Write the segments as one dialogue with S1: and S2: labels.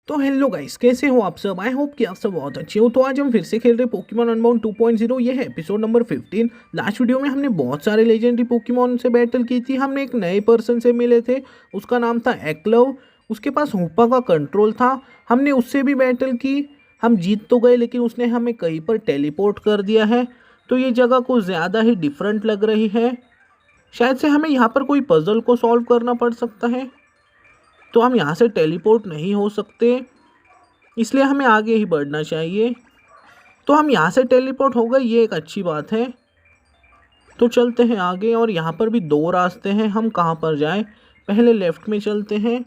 S1: तो hello guys, कैसे हो आप सब। आई होप कि आप सब बहुत अच्छे हो। तो आज हम फिर से खेल रहे पोकेमॉन अनबाउंड 2.0। ये है एपिसोड नंबर 15। लास्ट वीडियो में हमने बहुत सारे लेजेंडरी पोकेमॉन से बैटल की थी। हमने एक नए पर्सन से मिले थे, उसका नाम था एक्लव। उसके पास हुपा का कंट्रोल था। हमने उससे भी बैटल की। हम जीत तो गए, लेकिन उसने हमें कहीं पर टेलीपोर्ट कर दिया है। तो ये जगह कुछ ज़्यादा ही डिफरेंट लग रही है। शायद से हमें यहाँ पर कोई पजल को सॉल्व करना पड़ सकता है। तो हम यहाँ से टेलीपोर्ट नहीं हो सकते, इसलिए हमें आगे ही बढ़ना चाहिए। तो हम यहाँ से टेलीपोर्ट हो गए, ये एक अच्छी बात है। तो चलते हैं आगे। और यहाँ पर भी दो रास्ते हैं, हम कहाँ पर जाएं। पहले लेफ़्ट में चलते हैं।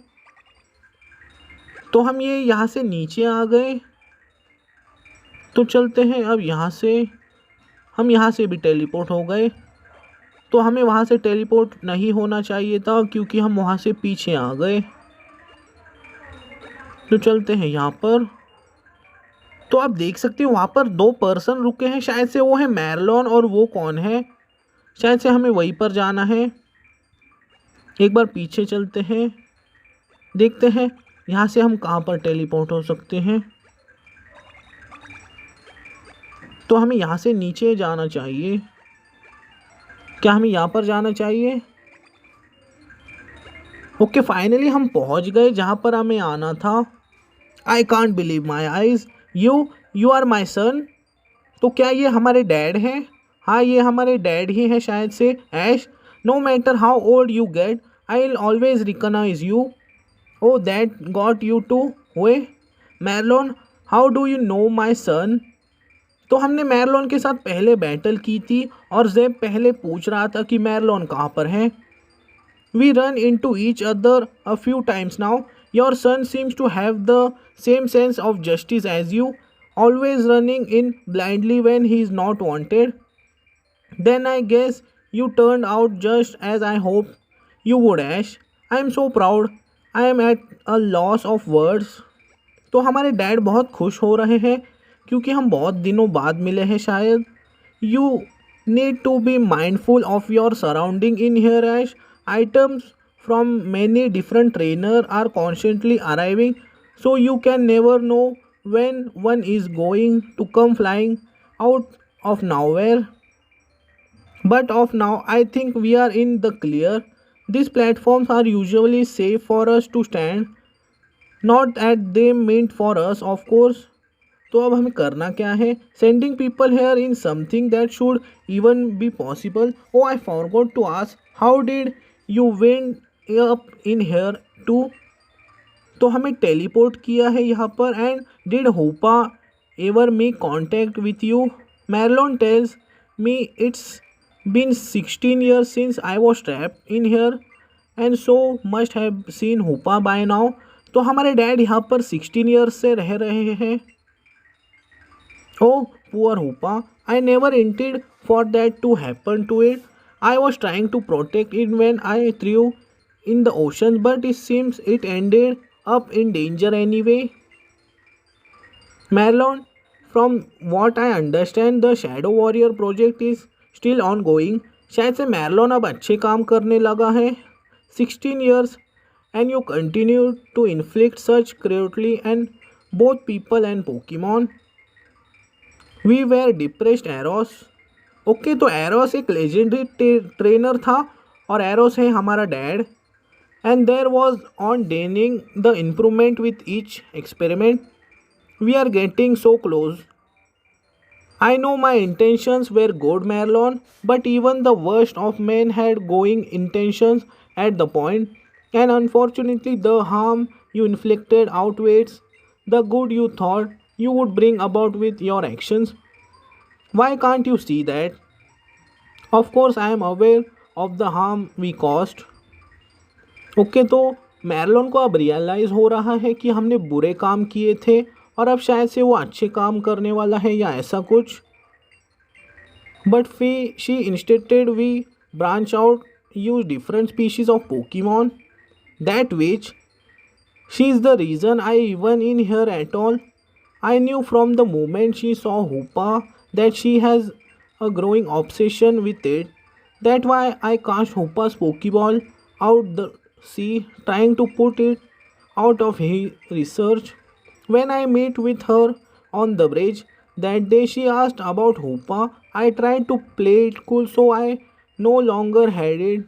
S1: तो हम ये यहाँ से नीचे आ गए। तो चलते हैं अब यहाँ से। हम यहाँ से भी टेलीपोर्ट हो गए। तो हमें वहाँ से टेलीपोर्ट नहीं होना चाहिए था, क्योंकि हम वहाँ से पीछे आ गए। तो चलते हैं यहाँ पर। तो आप देख सकते हो वहाँ पर दो पर्सन रुके हैं, शायद से वो है मैरलॉन और वो कौन है। शायद से हमें वहीं पर जाना है। एक बार पीछे चलते हैं, देखते हैं यहाँ से हम कहाँ पर टेलीपोर्ट हो सकते हैं। तो हमें यहाँ से नीचे जाना चाहिए। क्या हमें यहाँ पर जाना चाहिए? ओके, फाइनली हम पहुँच गए जहाँ पर हमें आना था। I can't believe my eyes. You are my son. तो क्या ये हमारे डैड हैं? हाँ, ये हमारे डैड ही हैं शायद से। Ash, no matter how old you get, I will always recognise you. Oh, that got you to हुए। Marlon, how do you know my son. तो हमने मैरलॉन के साथ पहले बैटल की थी, और ज़ेब पहले पूछ रहा था कि मैरलॉन कहाँ पर है। We run into each other a few times now. Your son seems to have the same sense of justice as you, always running in blindly when he is not wanted. Then I guess you turned out just as I hoped you would, Ash. I am so proud. I am at a loss of words. तो हमारे dad बहुत खुश हो रहे हैं, क्योंकि हम बहुत दिनों बाद मिले हैं शायद। You need to be mindful of your surrounding in here, Ash. Items from many different trainers are constantly arriving, so you can never know when one is going to come flying out of nowhere. But of now, I think we are in the clear. These platforms are usually safe for us to stand, not that they meant for us, of course. तो अब हमें करना क्या है? Sending people here in something that should even be possible. Oh, I forgot to ask, how did you went up in here too? तो हमें teleport किया है यहाँ पर। And did Hoopa ever make contact with you? Marlon tells me it's been 16 years since I was trapped in here, and so must have seen Hoopa by now. तो हमारे dad यहाँ पर 16 years से रह रहे हैं। Oh, poor Hoopa. I never intended for that to happen to it. I was trying to protect it when I threw in the ocean, but it seems it ended up in danger anyway. Marlon, from what I understand, the Shadow Warrior project is still ongoing. शायद से मैरलॉन अब अच्छे काम करने लगा है। 16 years and you continue to inflict such cruelty on both people and Pokemon. We were depressed Eros. Okay, तो Eros एक लेजेंडरी ट्रेनर था, और एरोस है हमारा dad. And there was on denning the improvement with each experiment. We are getting so close. I know my intentions were good, Marlon, but even the worst of men had going intentions at the point, and unfortunately, the harm you inflicted outweighs the good you thought you would bring about with your actions. Why can't you see that? Of course, I am aware of the harm we caused. Okay, तो मैरलॉन को अब realise हो रहा है कि हमने बुरे काम किए थे, और अब शायद से वो अच्छे काम करने वाला है या ऐसा कुछ। But she insisted we branch out, use different species of Pokemon that which she is the reason I even in here at all. I knew from the moment she saw Hoopa that she has a growing obsession with it. That why I cast Hoopa's pokeball out the sea, trying to put it out of his research. When I met with her on the bridge that day, she asked about Hoopa. I tried to play it cool so I no longer had it.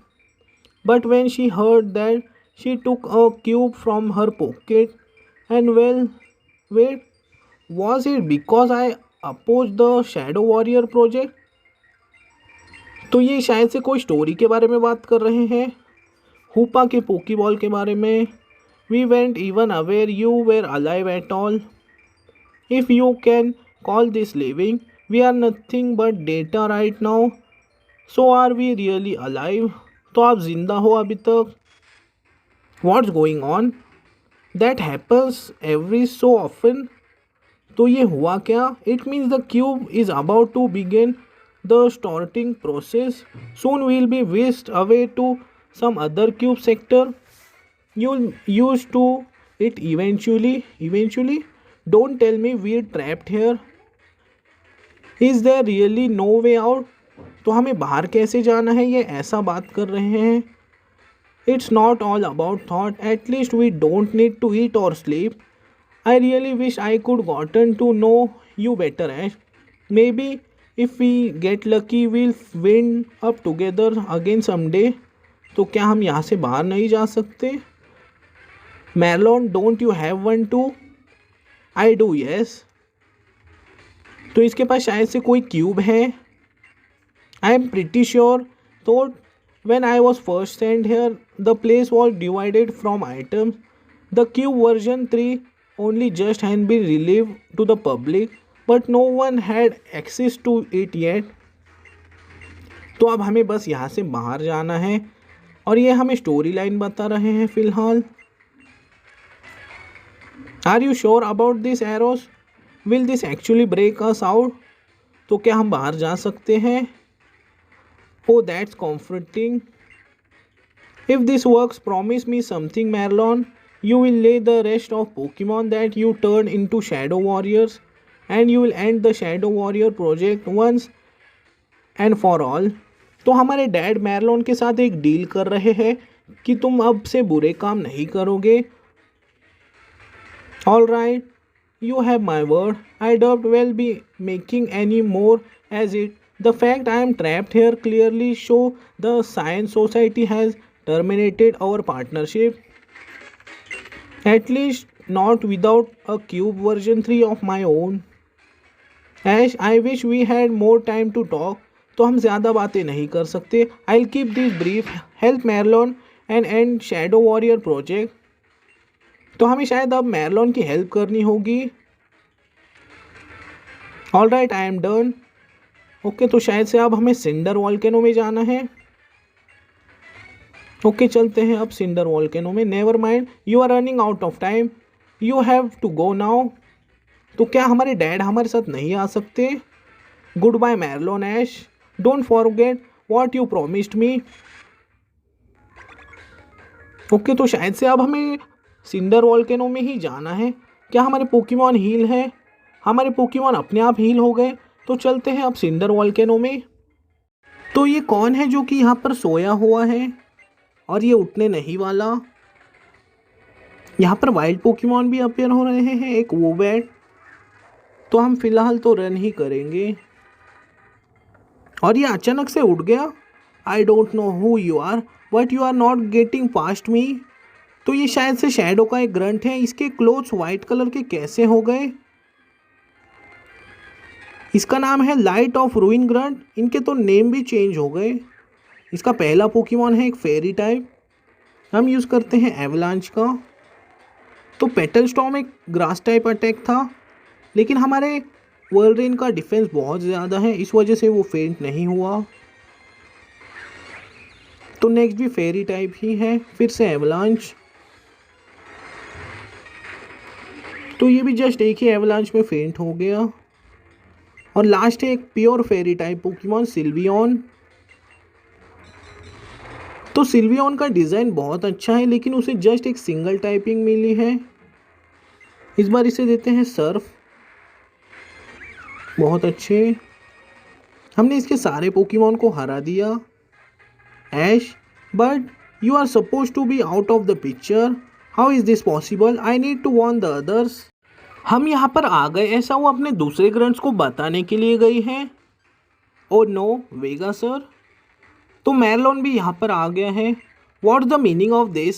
S1: But when she heard that, she took a cube from her pocket and well, wait, was it because I opposed the Shadow Warrior project? तो ये शायद से कोई story के बारे में बात कर रहे हैं, हुपा के पोकीबॉल के बारे में. We weren't even aware you were alive at all. If you can call this living, we are nothing but data right now. So are we really alive? तो आप जिंदा हो अभी तक? What's going on? That happens every so often. तो ये हुआ क्या? It means the cube is about to begin the starting process. Soon we'll be whisked away to some other cube sector. You'll used to it eventually. Don't tell me we're trapped here. Is there really no way out? तो हमें बाहर कैसे जाना है, ये ऐसा बात कर रहे हैं. It's not all about thought. At least we don't need to eat or sleep. I really wish I could gotten to know you better, Ash. Maybe if we get lucky we'll wind up together again someday. तो क्या हम यहाँ से बाहर नहीं जा सकते? Marlon, don't you have one too? I do, yes. तो इसके पास शायद से कोई क्यूब है. I am pretty sure. Thought when I was first sent here, the place was divided from items. The cube version 3 only just had been released to the public, but no one had access to it yet. तो अब हमें बस यहाँ से बाहर जाना है और ये हमें स्टोरी लाइन बता रहे हैं फिलहाल. Are you sure about this Eros? Will this actually break us out? तो क्या हम बाहर जा सकते हैं? Oh, that's comforting. If this works, promise me something, Marlon. You will lay the rest of Pokemon that you turn into Shadow Warriors, and you will end the Shadow Warrior project once and for all. तो हमारे dad मैरलॉन के साथ एक deal कर रहे हैं कि तुम अब से बुरे काम नहीं करोगे. All right, you have my word. I doubt we'll be making any more as it. The fact I am trapped here clearly show the Science Society has terminated our partnership. At least not without a cube version 3 of my own. Ash, I wish we had more time to talk. तो हम ज़्यादा बातें नहीं कर सकते. I'll keep this brief. Help Marlon and end Shadow Warrior project. तो हमें शायद अब मैरलॉन की हेल्प करनी होगी. All right, I am done. Okay तो शायद से अब हमें सिंडर वॉल्केनो में जाना है. ओके चलते हैं अब सिंडर वॉल्केनो में. Never mind, you are running out of time. You have to go now. तो क्या हमारे डैड हमारे साथ नहीं आ सकते? Good bye Marlon Ash. Don't forget what you promised me. Okay तो शायद से अब हमें सिंडर वॉल्केनो में ही जाना है. क्या हमारे पोकेमॉन हील है? हमारे पोकेमॉन अपने आप हील हो गए. तो चलते हैं अब सिंडर वॉल्केनो में. तो ये कौन है जो कि यहाँ पर सोया हुआ है और ये उठने नहीं वाला? यहाँ पर वाइल्ड पोकेमॉन भी अपीयर हो रहे हैं, एक वोबैट. तो हम फिलहाल तो रन ही करेंगे. और ये अचानक से उठ गया. I don't know who you are but you are not getting past me. तो ये शायद से शैडो का एक ग्रंट है. इसके क्लोथ्स वाइट कलर के कैसे हो गए? इसका नाम है लाइट ऑफ रूइन ग्रंट. इनके तो नेम भी चेंज हो गए. इसका पहला पोकेमॉन है एक फेरी टाइप. हम यूज़ करते हैं एवलांच का. तो पेटल स्टॉर्म एक ग्रास टाइप अटैक था, लेकिन हमारे वर्ल्डरेन का डिफेंस बहुत ज़्यादा है, इस वजह से वो फेंट नहीं हुआ. तो नेक्स्ट भी फेरी टाइप ही है, फिर से एवलांच. तो ये भी जस्ट एक ही एवलांच में फेंट हो गया. और लास्ट है एक प्योर फेरी टाइप पोकेमॉन सिल्वियन. तो सिल्वियन का डिज़ाइन बहुत अच्छा है, लेकिन उसे जस्ट एक सिंगल टाइपिंग मिली है. इस बार इसे देते हैं सर्फ. बहुत अच्छे. हमने इसके सारे पोकेमॉन को हरा दिया. Ash, but you are suppose to be out of the picture. How is this possible? I need to warn the others. हम यहाँ पर आ गए, ऐसा वो अपने दूसरे ग्रंट्स को बताने के लिए गई हैं। Oh no Vega sir. तो मैरलॉन भी यहाँ पर आ गया है। What's the meaning of this?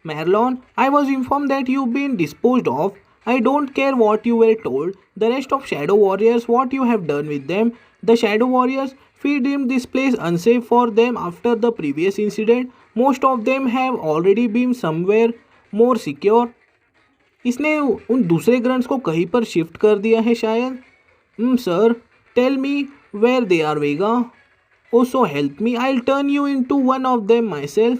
S1: Marlon, I was inform that you been disposed of. I don't care what you were told the rest of Shadow warriors what you have done with them. The shadow Warriors we deem this place unsafe for them after the previous incident. Most of them have already been somewhere more secure. इसने उन दूसरे grunts को कहीं पर shift कर दिया है शायद। Sir, tell me where they are Vega. Oh, so help me, I'll turn you into one of them myself.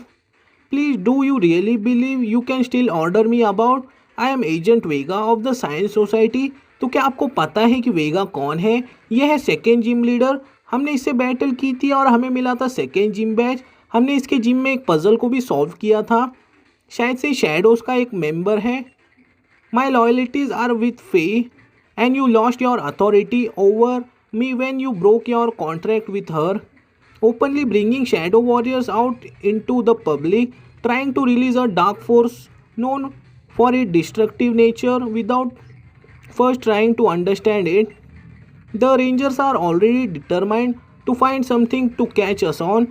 S1: Please, do you really believe you can still order me about? I am Agent Vega of the Science Society. तो क्या आपको पता है कि वेगा कौन है? यह है सेकेंड जिम लीडर। हमने इससे बैटल की थी और हमें मिला था सेकेंड जिम बैच। हमने इसके जिम में एक पजल को भी सॉल्व किया था। शायद से शैडोज का एक मेंबर है। माई लॉयल्टीज आर विथ फे and you lost your authority over me when you broke your contract with her, openly bringing shadow warriors out into the public, trying to release a dark force known for its destructive nature without first trying to understand it. The rangers are already determined to find something to catch us on,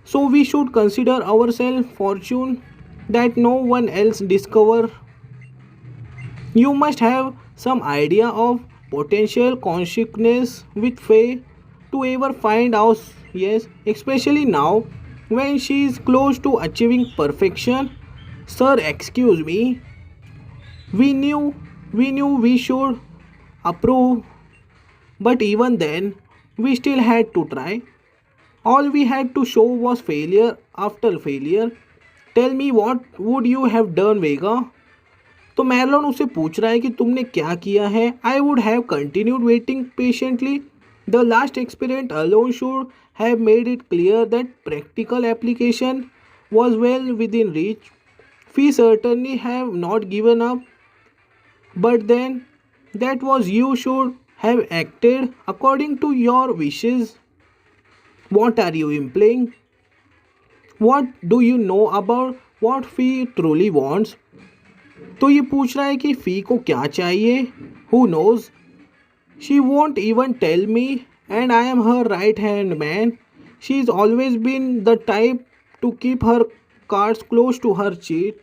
S1: so we should consider ourselves fortunate that no one else discover. You must have some idea of potential consequences with Faye to ever find out, yes, especially now when she is close to achieving perfection. Sir, excuse me. We knew we should approve, but even then, we still had to try. All we had to show was failure after failure. Tell me, what would you have done, Vega? तो मैरलॉन उससे पूछ रहा है कि तुमने क्या किया है। I would have continued waiting patiently. The last experience alone should have made it clear that practical application was well within reach. We certainly have not given up, but then that was you should have acted according to your wishes. What are you implying? What do you know about what we truly wants? तो ये पूछ रहा है कि फ़ी को क्या चाहिए। Who knows, she won't even tell me and I am her right hand man. She is always been the type to keep her cards close to her chest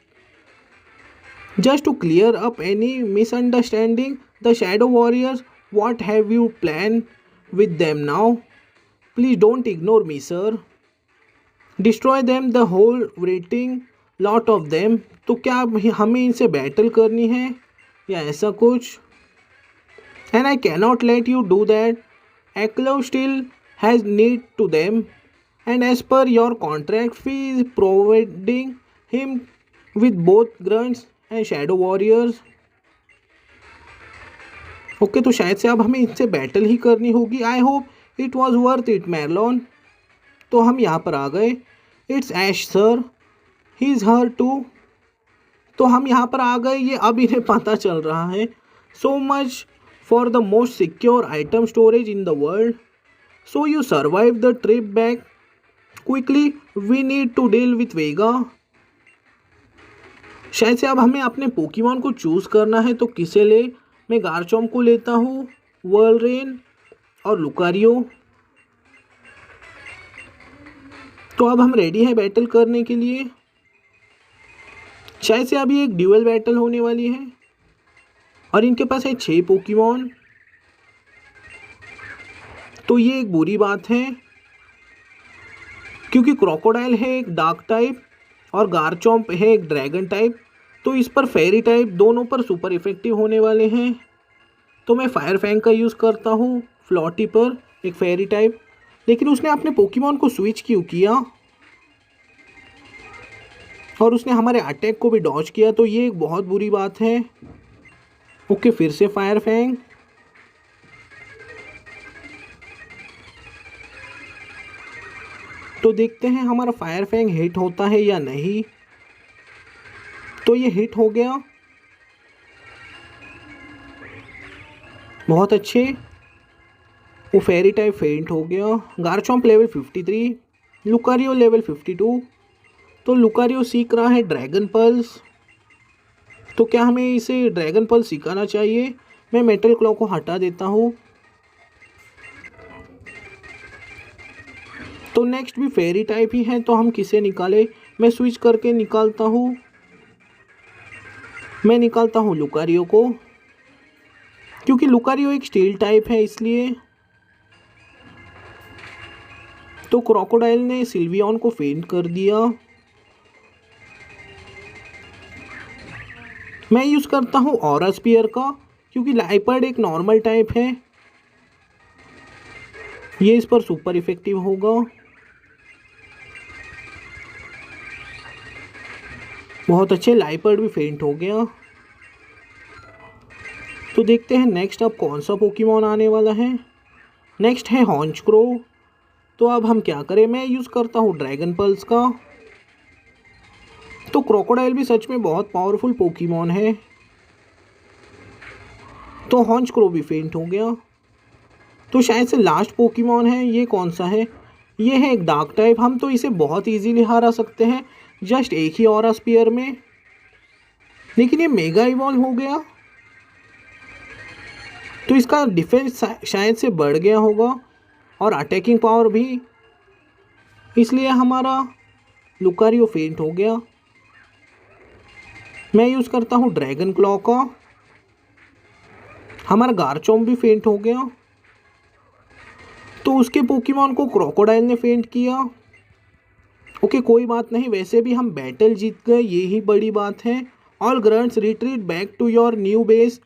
S1: just to clear up any misunderstanding. The shadow warriors, what have you plan with them now? Please don't ignore me sir. Destroy them the whole rotten lot of them. तो क्या हमें इनसे battle करनी है या ऐसा कुछ? And I cannot let you do that. एक्लो still has need to them and as per your contract fee is providing him with both grunts and Shadow Warriors. Okay, तो शायद से अब हमें इनसे बैटल ही करनी होगी। I hope it was worth it Marlon. तो हम यहाँ पर आ गए। It's Ash sir, he is here too. तो हम यहाँ पर आ गए, ये अब इन्हें पता चल रहा है। So much for the most secure item storage in the world. So you survive the trip back quickly, we need to deal with Vega. शायद से अब हमें अपने पोकेमॉन को चूज़ करना है, तो किसे ले? मैं गार्चॉम्प को लेता हूँ, वर्लरेन और लुकारियो। तो अब हम रेडी हैं बैटल करने के लिए। शायद से अभी एक ड्यूअल बैटल होने वाली है और इनके पास है 6 पोकेमॉन। तो ये एक बुरी बात है क्योंकि क्रोकोडाइल है एक डार्क टाइप और गार्चॉम्प है एक ड्रैगन टाइप। तो इस पर फेरी टाइप दोनों पर सुपर इफेक्टिव होने वाले हैं। तो मैं फायर फैंग का यूज़ करता हूँ फ्लॉटी पर, एक फेरी टाइप। लेकिन उसने अपने पोकेमॉन को स्विच क्यों किया और उसने हमारे अटैक को भी डॉज किया, तो ये एक बहुत बुरी बात है। ओके, फिर से फायर फैंग। तो देखते हैं हमारा फायर फैंग हिट होता है या नहीं। तो ये हिट हो गया, बहुत अच्छे। वो फेरी टाइप फेंट हो गया। Garchomp level 53, Lucario level 52। तो लुकारियो सीख रहा है ड्रैगन पल्स। तो क्या हमें इसे ड्रैगन पल्स सिखाना चाहिए? मैं मेटल क्लॉ को हटा देता हूँ। तो नेक्स्ट भी फेरी टाइप ही है, तो हम किसे निकालें? मैं स्विच करके निकालता हूँ। मैं निकालता हूँ लुकारियो को, क्योंकि लुकारियो एक स्टील टाइप है इसलिए। तो क्रोकोडाइल ने सिल्वियन को फेंट कर दिया। मैं यूज़ करता हूँ ऑरा स्पीयर का, क्योंकि लाइपर्ड एक नॉर्मल टाइप है, ये इस पर सुपर इफेक्टिव होगा। बहुत अच्छे, लाइपर्ड भी फेंट हो गया। तो देखते हैं नेक्स्ट अब कौन सा पोकेमॉन आने वाला है। नेक्स्ट है हॉन्चक्रो। तो अब हम क्या करें? मैं यूज़ करता हूँ ड्रैगन पल्स का। तो क्रोकोडाइल भी सच में बहुत पावरफुल पोकेमॉन है। तो हॉन्चक्रो भी फेंट हो गया। तो शायद से लास्ट पोकेमॉन है, ये कौन सा है? ये है एक डार्क टाइप। हम तो इसे बहुत इजीली हरा सकते हैं जस्ट एक ही ऑरा स्पीयर में, लेकिन ये मेगा इवॉल्व हो गया, तो इसका डिफेंस शायद से बढ़ गया होगा और अटैकिंग पावर भी, इसलिए हमारा लुकारियो फेंट हो गया। मैं यूज़ करता हूँ ड्रैगन क्लॉ का। हमारा गार्चोम भी फेंट हो गया। तो उसके पोकेमॉन को क्रोकोडाइल ने फेंट किया। ओके, कोई बात नहीं, वैसे भी हम बैटल जीत गए, ये ही बड़ी बात है। All grunts retreat back to your new base.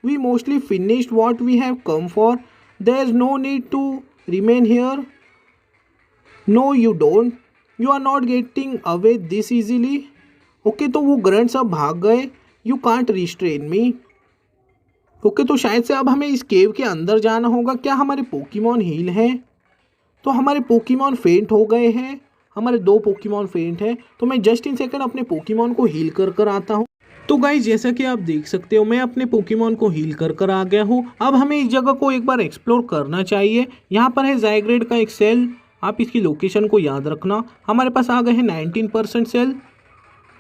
S1: We mostly finished what we have come for. There is no need to remain here. No you don't, you are not getting away this easily. Okay, तो वो grunts अब भाग गए। You can't restrain me. Okay, तो शायद से अब हमें इस केव के अंदर जाना होगा। क्या हमारे पोकेमॉन हील हैं? तो हमारे पोकेमॉन फेंट हो गए हैं, हमारे 2 पोकेमॉन फेंट हैं। तो मैं जस्ट इन सेकंड अपने पोकेमॉन को हील कर आता हूँ। तो गाइस, जैसा कि आप देख सकते हो, मैं अपने पोकेमॉन को हील कर आ गया हूँ। अब हमें इस जगह को एक बार एक्सप्लोर करना चाहिए। यहाँ पर है ज़ाइग्रेड का एक सेल, आप इसकी लोकेशन को याद रखना। हमारे पास आ गए हैं 19% सेल।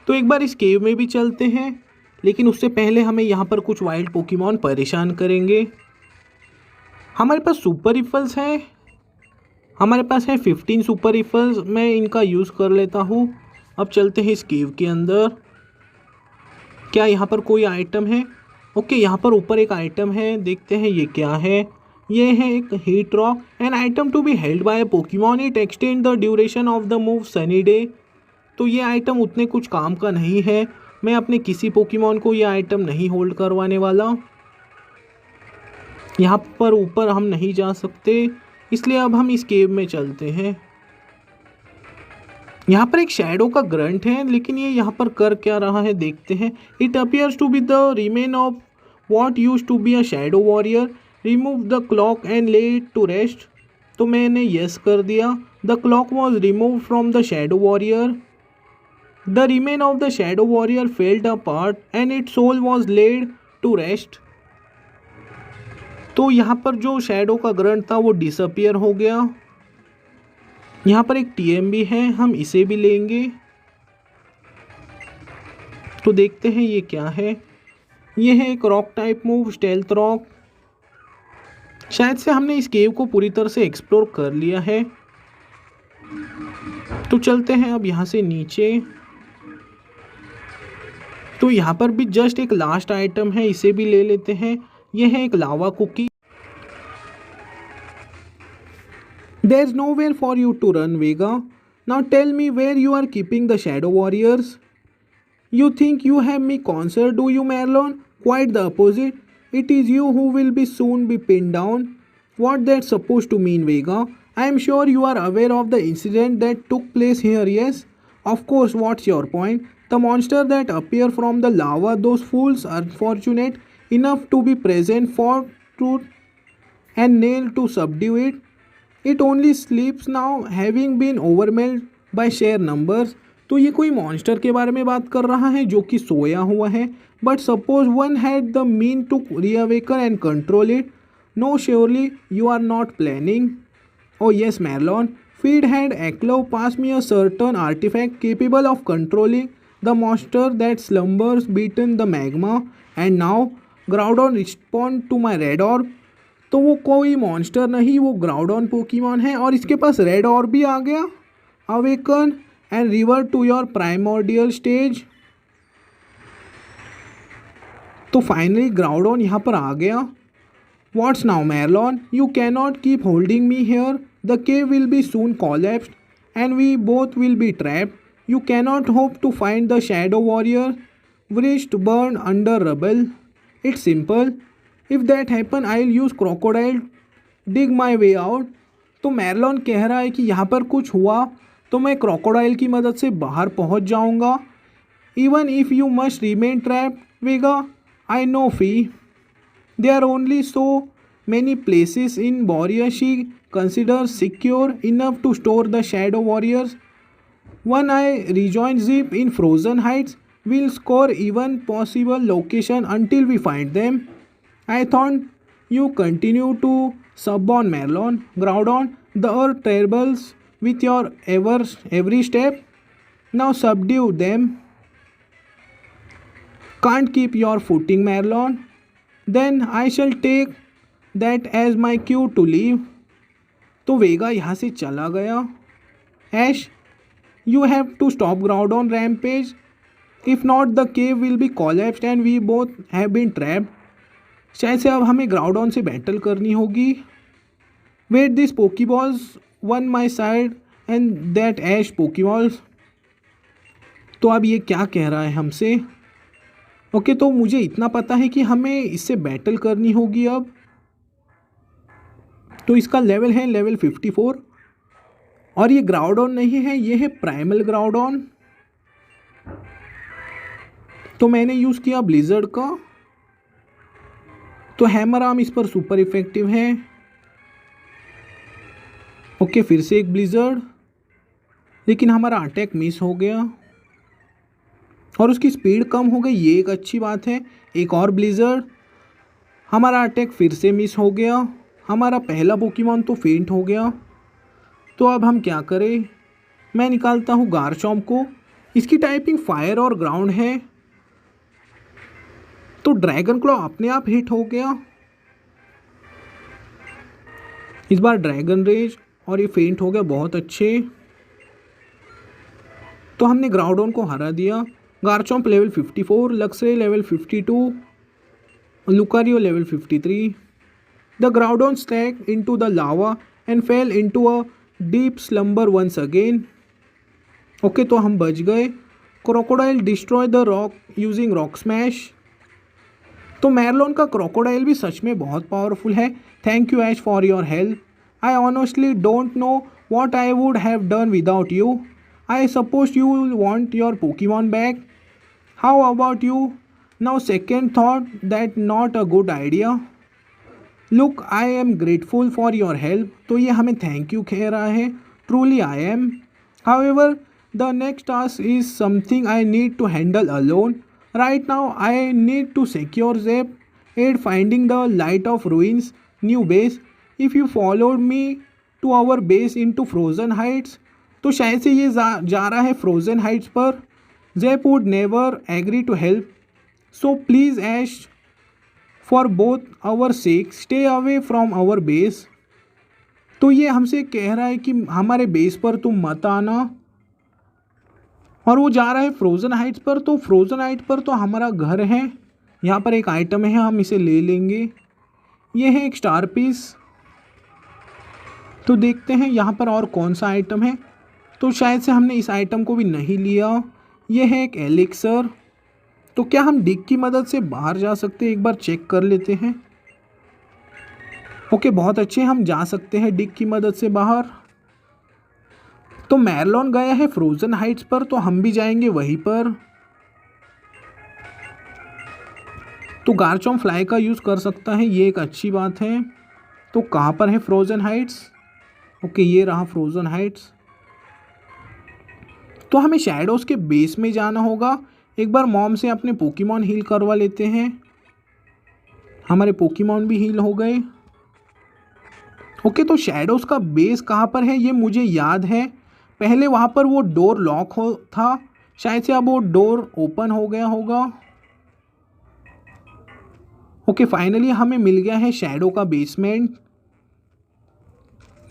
S1: तो एक बार इस केव में भी चलते हैं, लेकिन उससे पहले हमें यहाँ पर कुछ वाइल्ड पोकेमॉन परेशान करेंगे। हमारे पास सुपर इफल्स हैं, हमारे पास है 15 सुपर इफल्स। मैं इनका यूज़ कर लेता हूँ। अब चलते हैं इस केव के अंदर। क्या यहाँ पर कोई आइटम है? ओके, यहाँ पर ऊपर एक आइटम है, देखते हैं ये क्या है। ये है एक heat rock, an item to be held by a Pokemon. It extend the duration of the move sunny day. तो ये आइटम उतने कुछ काम का नहीं है, मैं अपने किसी पोकेमॉन को ये आइटम नहीं होल्ड करवाने वाला। यहाँ पर ऊपर हम नहीं जा सकते, इसलिए अब हम इस केव में चलते हैं। यहाँ पर एक शैडो का ग्रंट है, लेकिन ये यहाँ पर कर क्या रहा है देखते हैं। It appears to be the remain of what use to be a shadow warrior. Remove the cloak and lay it to rest. तो मैंने यस कर दिया। The cloak was remove from the shadow warrior. The remain of the shadow warrior fell apart and its soul was laid to rest. तो यहाँ पर जो shadow का grunt था वो डिसअपियर हो गया। यहाँ पर एक टीएम भी है, हम इसे भी लेंगे। तो देखते हैं ये क्या है। ये है एक rock type move, stealth rock. शायद से हमने इस केव को पूरी तरह से एक्सप्लोर कर लिया है। तो चलते हैं अब यहाँ से नीचे। तो यहाँ पर भी जस्ट एक लास्ट आइटम है, इसे भी ले लेते हैं। यह है एक lava cookie. There is nowhere for you to run Vega. Now tell me where you are keeping the shadow Warriors. You think you have me कॉन्सर, do you Marlon? Quite the opposite. It is you who will be soon be pin down. What that suppose to mean Vega? I am sure you are aware of the incident that took place here, yes? Of course, what's your point? The monster that appear from the lava, those fools unfortunate enough to be present for truth and nail to subdue it. It only sleeps now, having been overwhelmed by sheer numbers. तो ये कोई monster के बारे में बात कर रहा है जो कि सोया हुआ है। But suppose one had the mean to reawaken and control it. No, surely you are not planning. Oh yes, Marlon. Feed had Eklo pass me a certain artifact capable of controlling the monster that slumbers बीटन the magma and now Groudon respond to my red orb. तो वो कोई monster नहीं, वो Groudon Pokemon है और इसके पास red ऑर्ब भी आ गया। Awaken and revert to your primordial stage. तो फाइनली ग्राउडॉन यहाँ पर आ गया। What's now Marlon, you cannot keep holding me here, the cave will be soon collapsed and we both will be trapped. You cannot hope to find the shadow Warrior wished burn under rubble. It's simple, if that happen I will use Krookodile dig my way out. तो Marlon कह रहा है कि यहाँ पर कुछ हुआ तो मैं क्रोकोडाइल की मदद से बाहर पहुँच जाऊँगा। Even if you must remain trapped Vega, I know Fee. There are only so many places in Boreas she considers secure enough to store the Shadow Warriors. When I rejoin Zip in Frozen Heights, we'll score even possible location until we find them. I thought you continue to sub on Merlon, Groudon, the earth trembles with your every step. Now subdue them. Can't keep your footing, Merlon? Then I shall take that as my cue to leave. तो वेगा यहाँ से चला गया। Ash, you have to stop Groudon rampage. If not, the cave will be collapsed and we both have been trapped. शायद से अब हमें Groudon से बैटल करनी होगी। Wait, these Pokeballs won my side and that Ash Pokeballs. तो अब ये क्या कह रहा है हमसे? ओके तो मुझे इतना पता है कि हमें इससे बैटल करनी होगी अब। तो इसका लेवल है लेवल 54 और ये ग्राउडॉन नहीं है, ये है प्राइमल ग्राउडॉन। तो मैंने यूज़ किया ब्लिजर्ड का। तो हैमर आर्म इस पर सुपर इफेक्टिव है। ओके फिर से एक ब्लिजर्ड, लेकिन हमारा अटैक मिस हो गया और उसकी स्पीड कम हो गई, ये एक अच्छी बात है। एक और ब्लिजर्ड, हमारा अटैक फिर से मिस हो गया। हमारा पहला पोकेमॉन तो फेंट हो गया। तो अब हम क्या करें? मैं निकालता हूँ गारचॉम्प को। इसकी टाइपिंग फायर और ग्राउंड है। तो ड्रैगन क्लॉ अपने आप हिट हो गया। इस बार ड्रैगन रेज और ये फेंट हो गया, बहुत अच्छे। तो हमने ग्राउडॉन को हरा दिया। Garchomp level 54, Luxray level 52, Lucario level 53। The Groudon stack into the lava and fell into a deep slumber once again. Okay तो हम बच गए। Krookodile destroy the rock using rock smash. तो मेरलॉन का क्रोकोडाइल भी सच में बहुत पावरफुल है। Thank you Ash for your help. I honestly don't know what I would have done without you. I suppose you will want your Pokemon back. How about you? Now second thought, that not a good idea. Look, I am grateful for your help. तो ये हमें thank you कह रहा है. Truly I am. However, the next task is something I need to handle alone. Right now, I need to secure Zep, aid finding the Light of Ruins new base. If you followed me to our base into Frozen Heights, तो शायद से ये जा रहा है frozen heights पर। Zep would never agree to help, so please Ash for both our sake stay away from our base. तो ये हमसे कह रहा है कि हमारे बेस पर तुम मत आना, और वो जा रहा है फ्रोज़न हाइट्स पर। तो फ्रोज़न हाइट पर तो हमारा घर है। यहाँ पर एक आइटम है, हम इसे ले लेंगे। ये है एक स्टार पीस। तो देखते हैं यहाँ पर और कौन सा आइटम है। तो शायद से हमने इस आइटम को भी नहीं लिया। यह है एक एलिक्सर। तो क्या हम डिग की मदद से बाहर जा सकते हैं? एक बार चेक कर लेते हैं। ओके बहुत अच्छे, हम जा सकते हैं डिग की मदद से बाहर। तो मेरलॉन गया है फ्रोजन हाइट्स पर, तो हम भी जाएंगे वहीं पर। तो गारचॉम्प फ्लाई का यूज़ कर सकता है, ये एक अच्छी बात है। तो कहाँ पर है फ्रोजन हाइट्स? ओके ये रहा फ्रोजन हाइट्स। तो हमें शैडोज़ के बेस में जाना होगा। एक बार मॉम से अपने पोकेमॉन हील करवा लेते हैं। हमारे पोकेमॉन भी हील हो गए। ओके तो शैडोज़ का बेस कहाँ पर है ये मुझे याद है। पहले वहाँ पर वो डोर लॉक हो था, शायद से अब वो डोर ओपन हो गया होगा। ओके, फाइनली हमें मिल गया है शैडो का बेसमेंट।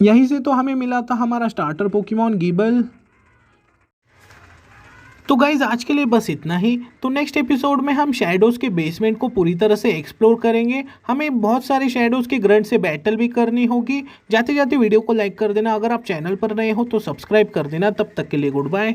S1: यहीं से तो हमें मिला था हमारा स्टार्टर पोकेमॉन गीबल। तो गाइज आज के लिए बस इतना ही। तो नेक्स्ट एपिसोड में हम शैडोज के बेसमेंट को पूरी तरह से एक्सप्लोर करेंगे। हमें बहुत सारे शैडोज के ग्रंट से बैटल भी करनी होगी। जाते जाते वीडियो को लाइक कर देना, अगर आप चैनल पर नए हो तो सब्सक्राइब कर देना। तब तक के लिए गुड बाय।